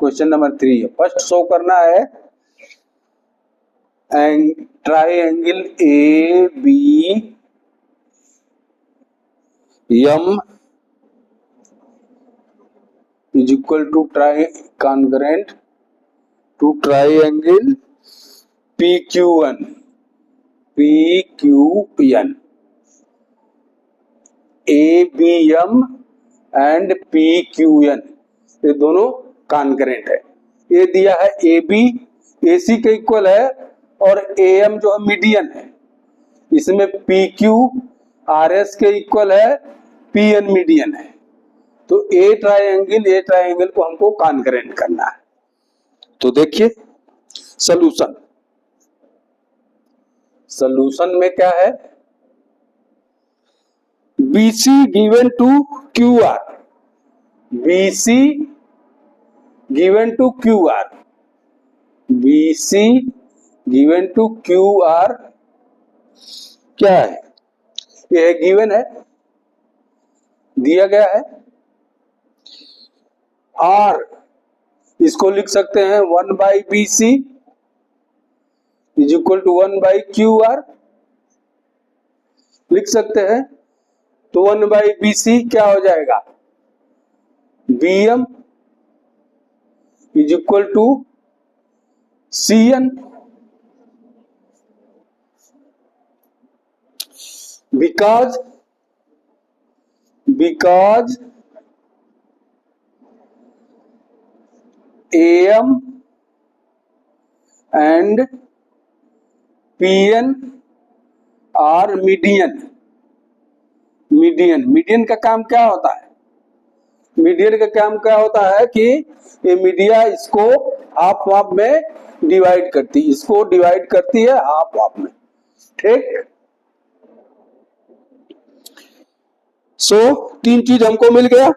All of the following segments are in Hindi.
क्वेश्चन नंबर 3 है। फर्स्ट शो करना है triangle A B M is equal to congruent to triangle P Q N A B M and P Q N, ये दोनों कॉन्करेंट है। ये दिया है ए बी ए सी के इक्वल है और ए एम जो है मीडियन है, इसमें पी क्यू आर एस के इक्वल है, पी एन मीडियन है। तो ए ट्राइंगल को हमको कॉन्करेंट करना है। तो देखिए सॉल्यूशन में क्या है, BC given to QR, BC given to QR, BC given to QR क्या है, ये है गिवन है, दिया गया है। R इसको लिख सकते हैं 1/BC is equal to 1/QR लिख सकते हैं। तो 1/BC क्या हो जाएगा, BM is equal to CN, because AM and PN are median का काम क्या होता है, मीडियन का काम क्या होता है कि ये मीडिया इसको हाफ हाफ में डिवाइड करती है, इसको डिवाइड करती है हाफ हाफ में, ठीक। सो तीन चीज हमको मिल गया।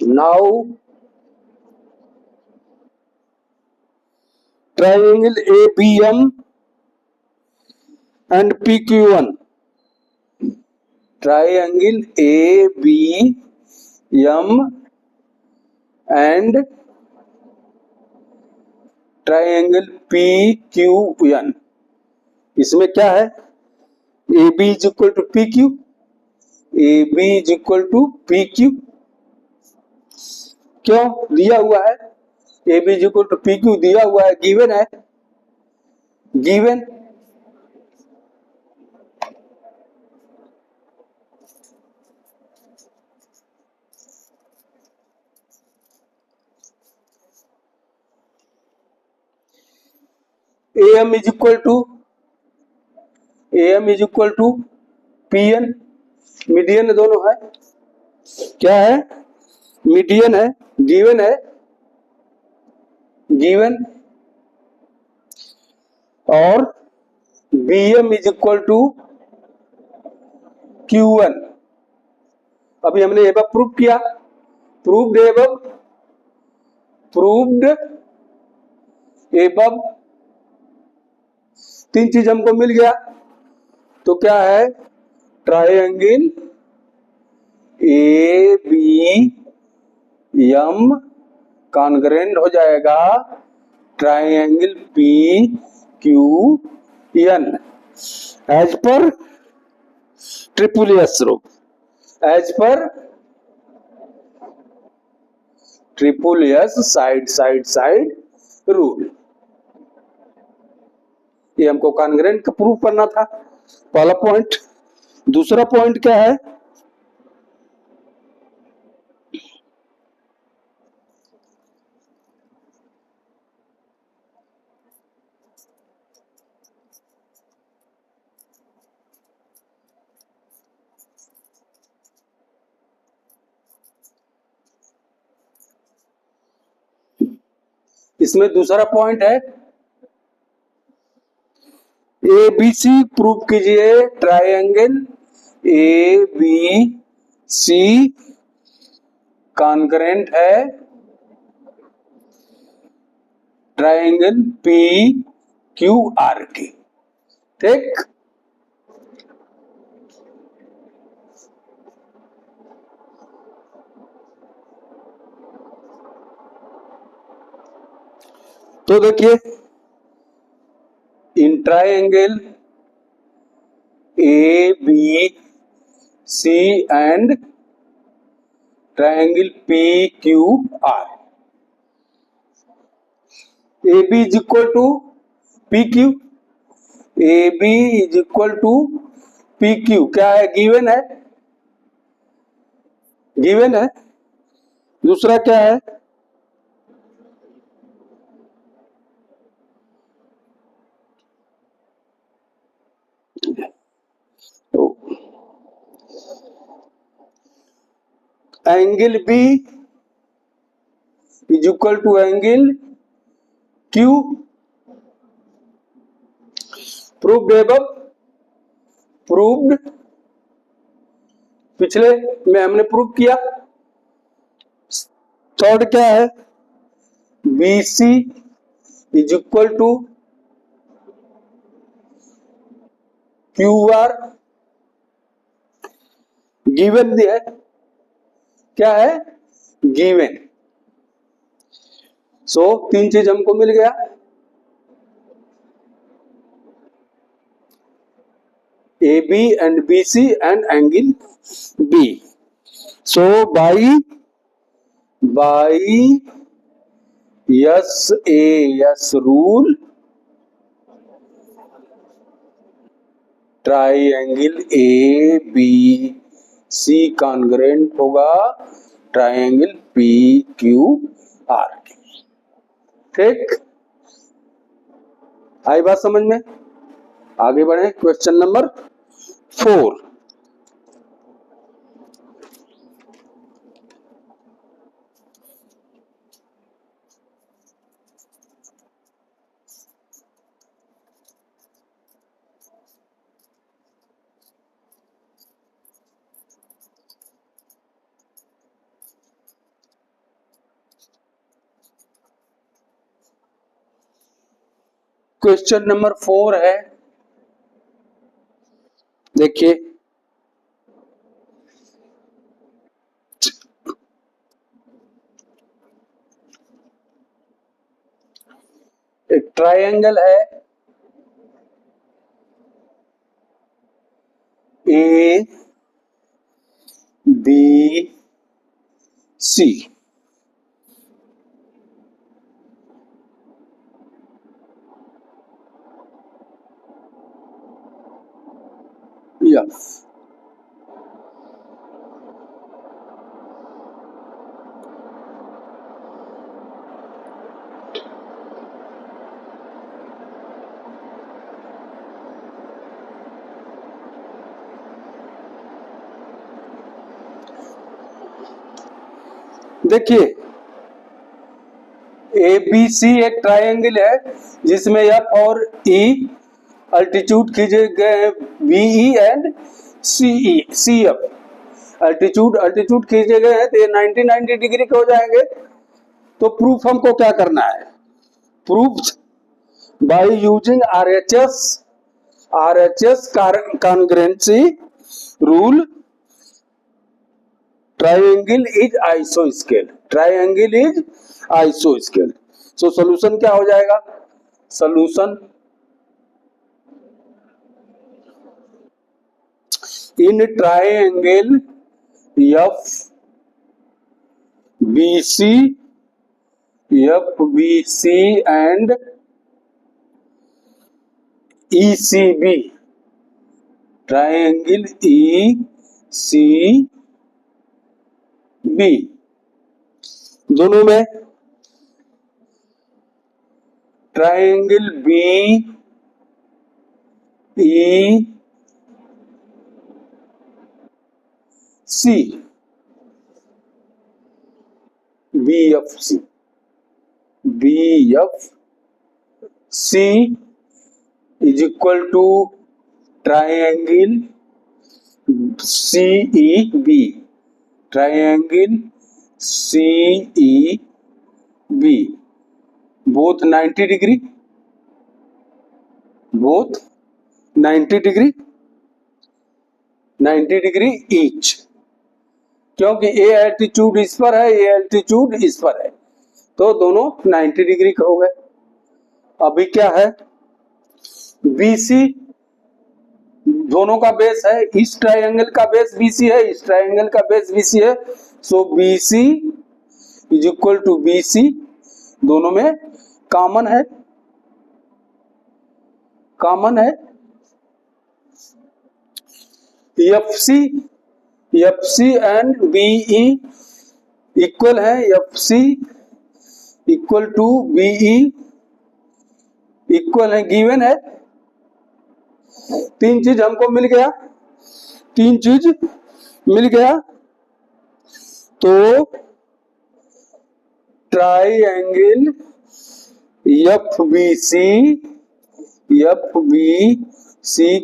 Now triangle ABM and PQ1, triangle ABM and triangle PQN, इसमें क्या है, AB is equal to PQ, AB is equal to PQ, क्यों दिया हुआ है, AB is equal to PQ दिया हुआ है, गिवन है, given. AM is equal to PN, median दोनों है, क्या है, मीडियन है, गिवन है, गिवन। और BM is equal to Q1, अभी हमने एबव प्रूव किया, प्रूव्ड एबव, तीन चीज हमको मिल गया। तो क्या है, ट्राइंगल ABM कॉन्ग्रुएंट हो जाएगा ट्राइंगल PQN एज पर ट्रिपल एस साइड रूल। ये हमको कॉन्ग्रुएंट का प्रूव करना था, पहला पॉइंट। दूसरा पॉइंट क्या है, इसमें दूसरा पॉइंट है ABC प्रूव कीजिए, ट्राइंगल ABC कॉन्ग्रुएंट है ट्राइंगल PQR के, ठीक। तो देखिए in triangle A B C and triangle P Q R, A B is equal to P Q, A B is equal to P Q, क्या है, गिवन है, गिवन है। दूसरा क्या है, angle B is equal to angle Q, proved above, proved, पिछले में हमने प्रूव किया। थर्ड क्या है, B C is equal to Q R, given है, क्या है, गिवन। सो तीन चीज हमको मिल गया, A B and B C and angle B. So by S A S rule triangle A B C congruent होगा ट्राइंगल पी क्यू आर। ठीक, आई बात समझ में? आगे बढ़े, क्वेश्चन नंबर 4। क्वेश्चन नंबर 4 है, देखिए एक ट्रायंगल है ए बी सी, यस, देखिए ए बी सी एक ट्रायंगल है जिसमें एफ और ई अल्टीट्यूड खींचे गए हैं, BE and CE C F altitude खींचे गए हैं, तो ये 90 डिग्री के हो जाएंगे। तो प्रूफ हमको क्या करना है, proof by using RHS congruency rule triangle is आइसोस्केल, triangle is आइसोस्केल। So solution क्या हो जाएगा, solution in triangle F B C and ECB, triangle ECB दोनों में triangle BEC BFC is equal to triangle CEB, triangle CEB both 90 degree, both 90 degree, 90 degree each, क्योंकि ए एल्टीट्यूड इस पर है, ए एल्टीट्यूड इस पर है, तो दोनों 90 डिग्री का हो गए। अभी क्या है, BC दोनों का बेस है, इस ट्रायंगल का बेस BC है, इस ट्रायंगल का बेस BC है, so BC is equal to BC, दोनों में कॉमन है, कॉमन है। FC एंड BE इक्वल है, FC equal to BE equal है, गिवन है। तीन चीज हमको मिल गया, तीन चीज मिल गया, तो ट्राइएंगल FBC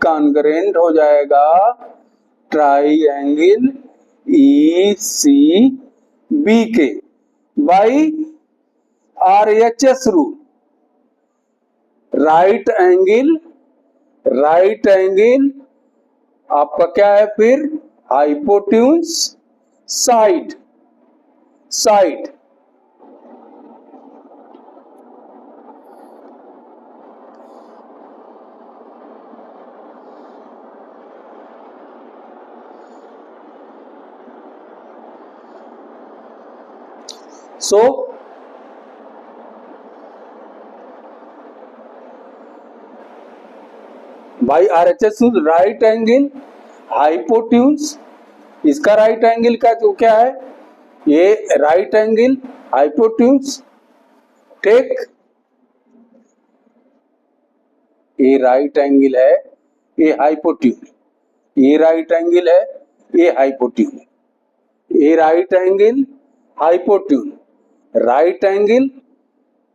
कॉन्करेंट हो जाएगा ट्राइएंगल ECB के by RHS rule. Right angle आपका क्या है फिर, hypotenuse side, so by RHS right angle hypotenuse, इसका राइट एंगल का तो क्या है, ये राइट एंगल हाइपोटेन्यूज, ठीक, ये राइट एंगल है, ये हाइपोटेन्यूज, ये राइट एंगल है, ये हाइपोटेन्यूज, ये right angle hypotenuse, right angle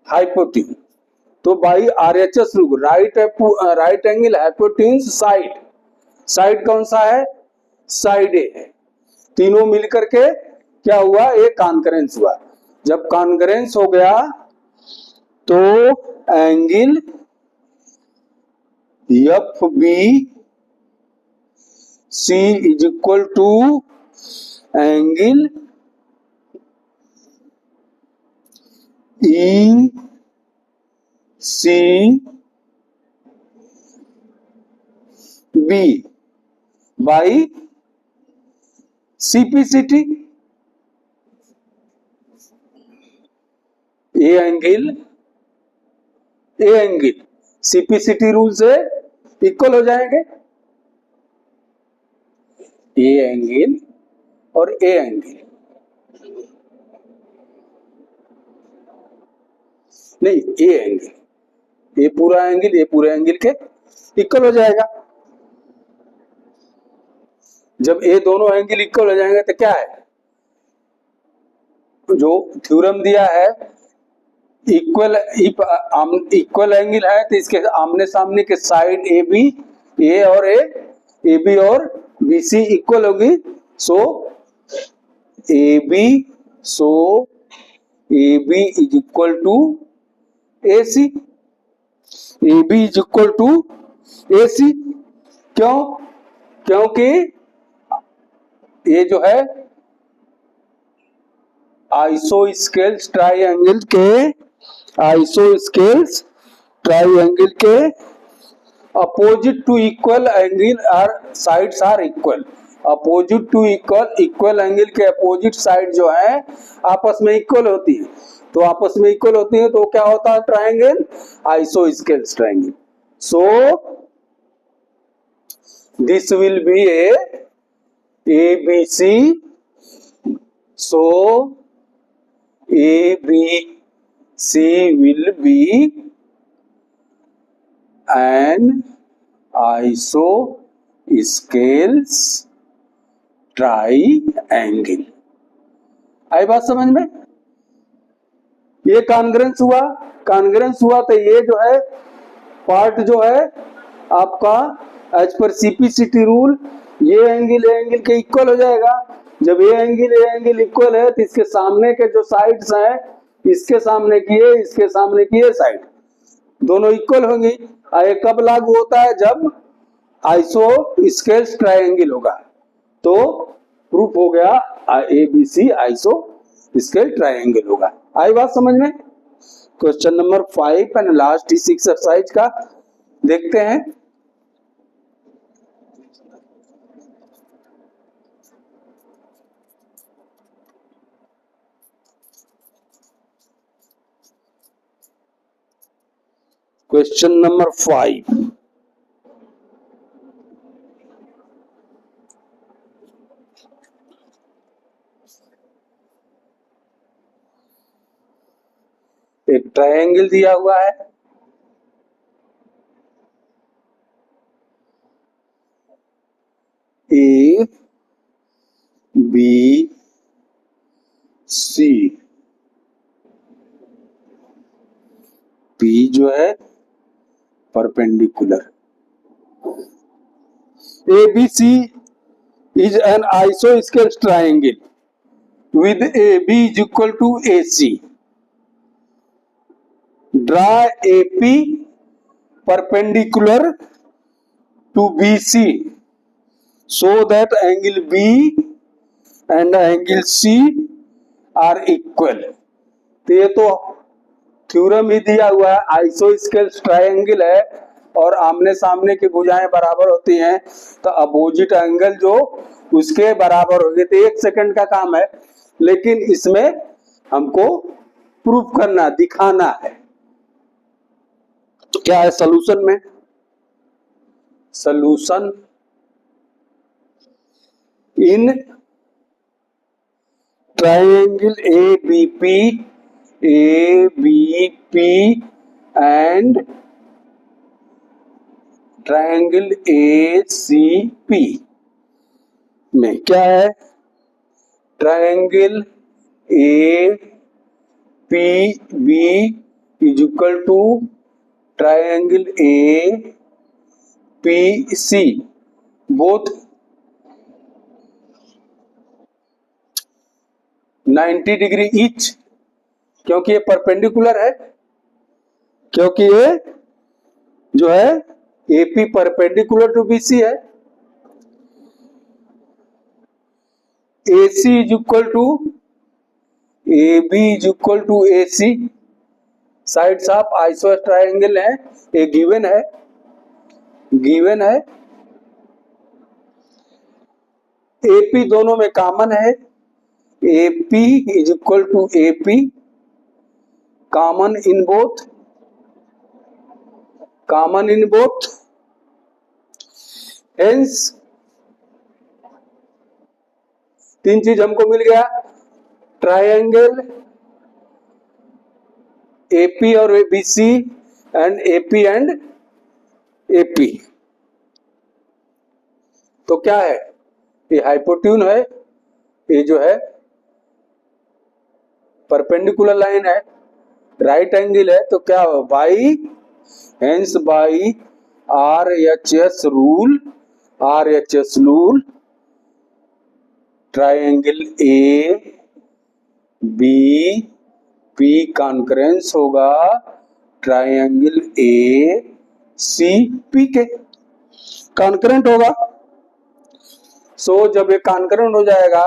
hypotenuse, तो by RHS rule right angle hypotenuse side कौन सा है, साइड ए है। तीनों मिलकर के क्या हुआ, एक कॉन्करेंस हुआ। जब कॉन्करेंस हो गया तो angle FBC is equal to angle ECB by CPCT, a angle CPCT rule से इक्वल हो जाएंगे, ए एंगल और ए एंगल, नहीं ए एंगल, ये पूरा एंगल ये पूरे एंगल के इक्वल हो जाएगा। जब ये दोनों एंगल इक्वल हो जाएंगे तो क्या है, जो थ्योरम दिया है, इक्वल एंगल है तो इसके आमने सामने के साइड ए और BC इक्वल होगी, so AB is equal to AC, AB is equal to AC, क्योंकि ये जो है आइसोस्केल्स ट्राइएंगल के opposite to equal angle are sides are equal, opposite to equal angle के अपोजिट साइड जो है आपस में इक्वल होती है, तो आपस में इक्वल होती है तो क्या होता है, triangle isosceles triangle. So this will be a ABC, so ABC will be an isosceles triangle। आई बात समझ में, ये कॉन्ग्रेंस हुआ तो ये जो है पार्ट जो है आपका एज पर CPCT रूल, ये एंगल के इक्वल हो जाएगा। जब ये एंगल इक्वल है तो इसके सामने के जो साइड्स हैं, इसके सामने की ये साइड दोनों इक्वल होंगी। ये कब लागू होता है, जब आइसो स्केल्स ट्रायंगल होगा। तो प्रूफ हो गया ABC आइसो स्केल ट्रायंगल होगा। आई बात समझ में? क्वेश्चन नंबर 5 एंड लास्ट इस एक्सरसाइज का देखते हैं। क्वेश्चन नंबर 5, एक ट्रायंगल दिया हुआ है, A B C, P जो है perpendicular. ABC is an isosceles triangle with AB is equal to AC. Draw AP perpendicular to BC so that angle B and angle C are equal. तो ये तो थ्योरम ही दिया हुआ है, आइसोस्केल्स ट्रायंगल है और आमने सामने की भुजाएं बराबर होती हैं तो अपोजिट एंगल जो उसके बराबर होगी। तो 1 सेकंड का काम है, लेकिन इसमें हमको प्रूफ करना, दिखाना है। तो क्या है सॉल्यूशन में? Solution in triangle ABP and triangle ACP में क्या है? Triangle APB is equal to triangle APC, both 90 degree each, क्योंकि ये परपेंडिकुलर है, क्योंकि ये जो है AP परपेंडिकुलर टू BC है। AC is equal to AB is equal to AC, sides of isosceles triangle है, ये गिवन है, गिवन है। AP दोनों में कॉमन है, AP is equal to AP, common in both, common in both. Hence 3 चीज हमको मिल गया, ट्रायंगल AP और BC and AP and AP। तो क्या है? ये हाइपोट्यून है, ये जो है परपेंडिकुलर लाइन है, राइट एंगल है, तो क्या हो? By hence by RHS rule, RHS rule triangle ABP concurrence होगा ट्रायंगल ACP के, कॉन्करेंट होगा। सो जब ये कॉन्करेंट हो जाएगा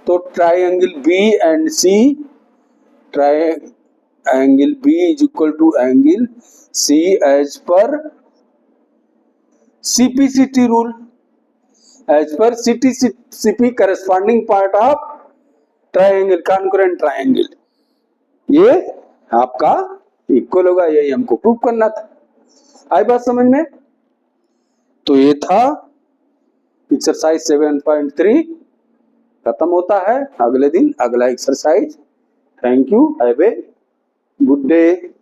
तो triangle B and C, triangle B is equal to angle C as पर CPCT रूल, एज पर CPCP corresponding part of triangle, concurrent triangle, ये आपका इक्वल होगा। यही हमको प्रूव करना था। आई बात समझ में? तो ये था एक्सरसाइज 7.3, खत्म होता है। अगले दिन अगला exercise. Thank you, have a good day.